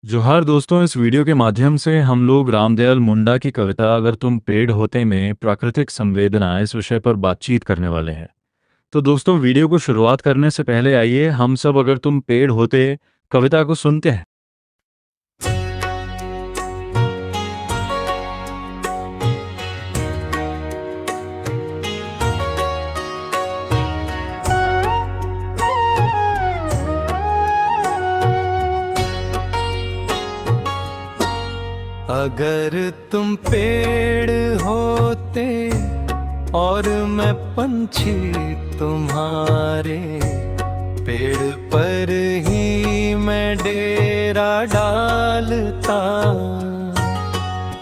जोहार दोस्तों, इस वीडियो के माध्यम से हम लोग रामदयाल मुंडा की कविता अगर तुम पेड़ होते में प्राकृतिक संवेदना इस विषय पर बातचीत करने वाले हैं। तो दोस्तों, वीडियो को शुरुआत करने से पहले आइए हम सब अगर तुम पेड़ होते कविता को सुनते हैं। अगर तुम पेड़ होते और मैं पंछी तुम्हारे, पेड़ पर ही मैं डेरा डालता।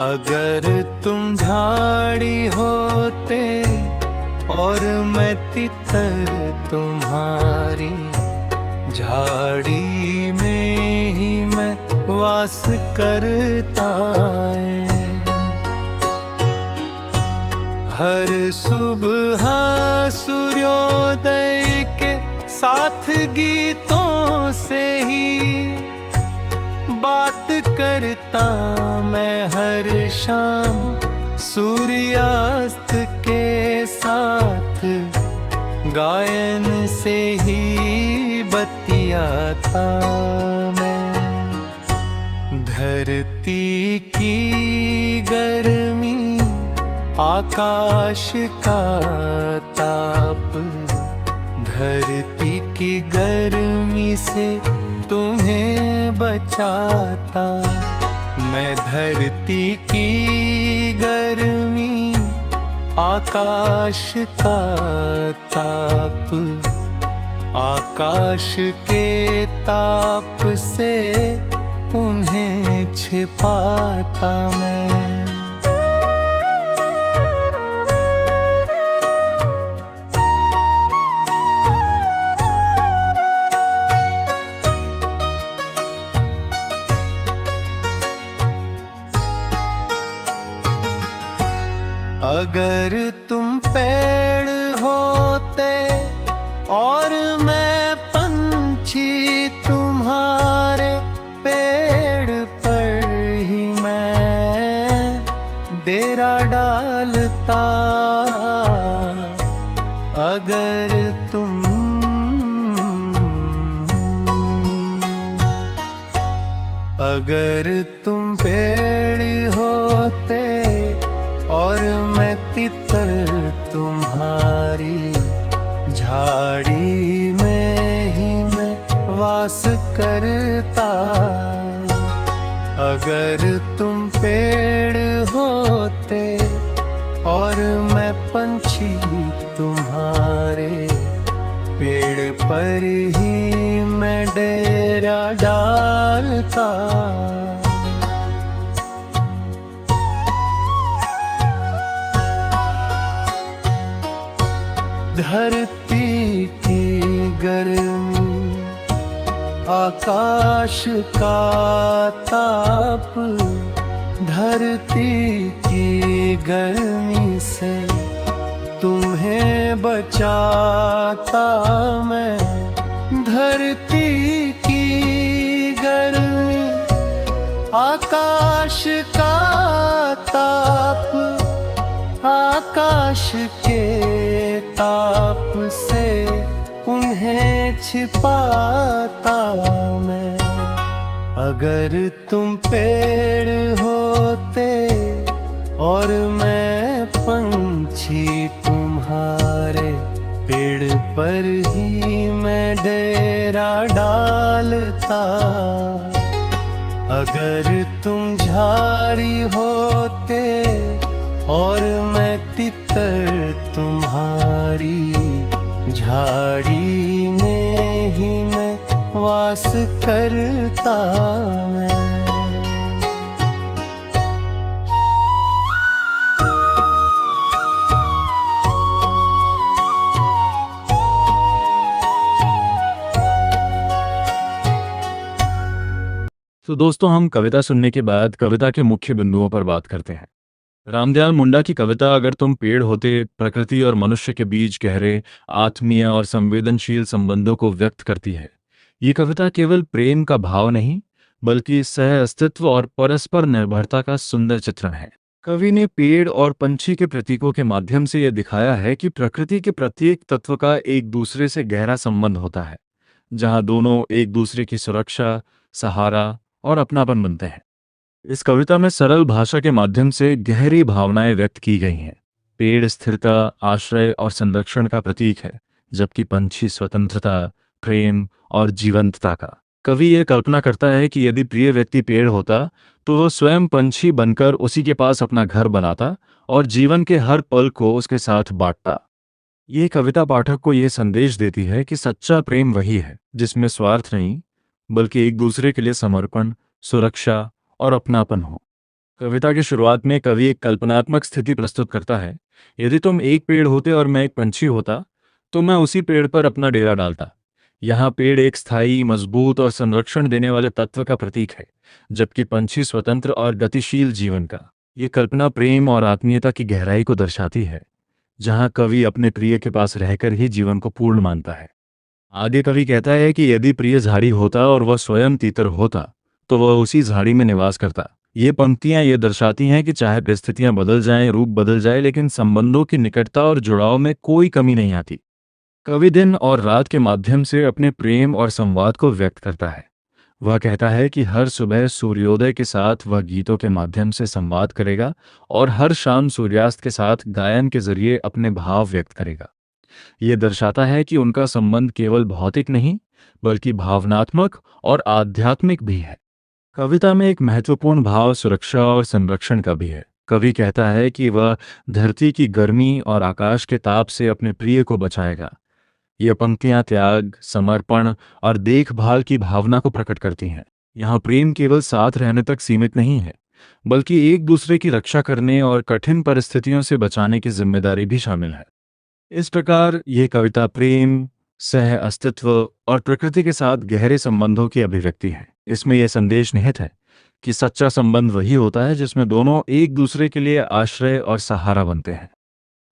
अगर तुम झाड़ी होते और मैं तितर तुम्हारी, झाड़ी में ही मैं वास करता है। हर सुबह सूर्योदय के साथ गीतों से ही बात करता मैं, हर शाम सूर्यास्त के साथ गायन से ही बतियाता मैं। धरती की गर्मी, आकाश का ताप, धरती की गर्मी से तुम्हें बचाता मैं। धरती की गर्मी, आकाश का ताप, आकाश के ताप से उन्हें छिपाता मैं। अगर तुम पेड़ होते और मैं पंछी तुम्हारे, पेड़ पर ही मैं डेरा डालता। अगर तुम पेड़ होते और मैं तितर तुम्हारी, झाड़ी में ही मैं वास करता। अगर तुम पेड़ होते और मैं पंछी तुम्हारे, पेड़ पर ही मैं डेरा डालता। धरती की गर्मी, आकाश का ताप, धरती की गर्मी से तुम्हें बचाता मैं। धरती की गर्मी, आकाश का ताप, आकाश के ताप से उन्हें छिपाता मैं। अगर तुम पेड़ होते और मैं पंछी तुम्हारे, पेड़ पर ही मैं डेरा डालता। अगर तुम झाड़ी होते और मैं तितर तुम्हारी, झाड़ी में ही मैं वास करता मैं। तो दोस्तों, हम कविता सुनने के बाद कविता के मुख्य बिंदुओं पर बात करते हैं। रामदयाल मुंडा की कविता अगर तुम पेड़ होते प्रकृति और मनुष्य के बीच गहरे आत्मीय और संवेदनशील संबंधों को व्यक्त करती है। ये कविता केवल प्रेम का भाव नहीं बल्कि सह अस्तित्व और परस्पर निर्भरता का सुंदर चित्रण है। कवि ने पेड़ और पंछी के प्रतीकों के माध्यम से यह दिखाया है कि प्रकृति के प्रत्येक तत्व का एक दूसरे से गहरा संबंध होता है, जहां दोनों एक दूसरे की सुरक्षा, सहारा और अपनापन बनते हैं। इस कविता में सरल भाषा के माध्यम से गहरी भावनाएं व्यक्त की गई हैं। पेड़ स्थिरता, आश्रय और संरक्षण का प्रतीक है, जबकि पंछी स्वतंत्रता, प्रेम और जीवंतता का। कवि यह कल्पना करता है कि यदि प्रिय व्यक्ति पेड़ होता तो वह स्वयं पंछी बनकर उसी के पास अपना घर बनाता और जीवन के हर पल को उसके साथ बांटता। ये कविता पाठक को यह संदेश देती है कि सच्चा प्रेम वही है जिसमें स्वार्थ नहीं, बल्कि एक दूसरे के लिए समर्पण, सुरक्षा और अपनापन हो। कविता की शुरुआत में कवि एक कल्पनात्मक स्थिति प्रस्तुत करता है। यदि तुम एक पेड़ होते और मैं एक पंछी होता तो मैं उसी पेड़ पर अपना डेरा डालता। यहाँ पेड़ एक स्थायी, मजबूत और संरक्षण देने वाले तत्व का प्रतीक है, जबकि पंछी स्वतंत्र और गतिशील जीवन का। ये कल्पना प्रेम और आत्मीयता की गहराई को दर्शाती है, जहाँ कवि अपने प्रिय के पास रहकर ही जीवन को पूर्ण मानता है। आगे कवि कहता है कि यदि प्रिय झाड़ी होता और वह स्वयं तीतर होता तो वह उसी झाड़ी में निवास करता। ये पंक्तियां ये दर्शाती हैं कि चाहे परिस्थितियां बदल जाएं, रूप बदल जाए, लेकिन संबंधों की निकटता और जुड़ाव में कोई कमी नहीं आती। कवि दिन और रात के माध्यम से अपने प्रेम और संवाद को व्यक्त करता है। वह कहता है कि हर सुबह सूर्योदय के साथ वह गीतों के माध्यम से संवाद करेगा और हर शाम सूर्यास्त के साथ गायन के जरिए अपने भाव व्यक्त करेगा। यह दर्शाता है कि उनका संबंध केवल भौतिक नहीं, बल्कि भावनात्मक और आध्यात्मिक भी है। कविता में एक महत्वपूर्ण भाव सुरक्षा और संरक्षण का भी है। कवि कहता है कि वह धरती की गर्मी और आकाश के ताप से अपने प्रिय को बचाएगा। ये पंक्तियां त्याग, समर्पण और देखभाल की भावना को प्रकट करती हैं। यहाँ प्रेम केवल साथ रहने तक सीमित नहीं है, बल्कि एक दूसरे की रक्षा करने और कठिन परिस्थितियों से बचाने की जिम्मेदारी भी शामिल है। इस प्रकार ये कविता प्रेम, सह अस्तित्व और प्रकृति के साथ गहरे संबंधों की अभिव्यक्ति है। इसमें यह संदेश निहित है कि सच्चा संबंध वही होता है जिसमें दोनों एक दूसरे के लिए आश्रय और सहारा बनते हैं।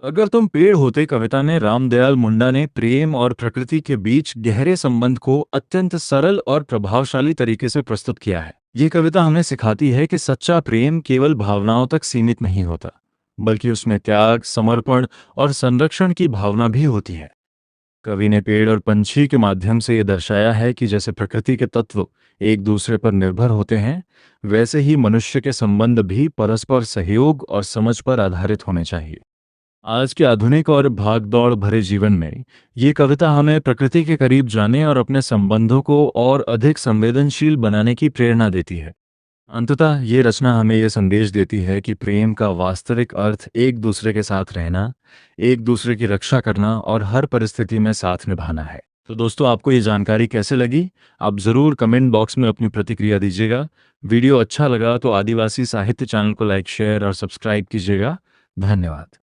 अगर तुम पेड़ होते कविता ने रामदयाल मुंडा ने प्रेम और प्रकृति के बीच गहरे संबंध को अत्यंत सरल और प्रभावशाली तरीके से प्रस्तुत किया है। ये कविता हमें सिखाती है कि सच्चा प्रेम केवल भावनाओं तक सीमित नहीं होता, बल्कि उसमें त्याग, समर्पण और संरक्षण की भावना भी होती है। कवि ने पेड़ और पंछी के माध्यम से यह दर्शाया है कि जैसे प्रकृति के तत्व एक दूसरे पर निर्भर होते हैं, वैसे ही मनुष्य के संबंध भी परस्पर सहयोग और समझ पर आधारित होने चाहिए। आज के आधुनिक और भागदौड़ भरे जीवन में ये कविता हमें प्रकृति के करीब जाने और अपने संबंधों को और अधिक संवेदनशील बनाने की प्रेरणा देती है। अंततः ये रचना हमें यह संदेश देती है कि प्रेम का वास्तविक अर्थ एक दूसरे के साथ रहना, एक दूसरे की रक्षा करना और हर परिस्थिति में साथ निभाना है। तो दोस्तों, आपको ये जानकारी कैसे लगी? आप ज़रूर कमेंट बॉक्स में अपनी प्रतिक्रिया दीजिएगा। वीडियो अच्छा लगा तो आदिवासी साहित्य चैनल को लाइक, शेयर और सब्सक्राइब कीजिएगा। धन्यवाद।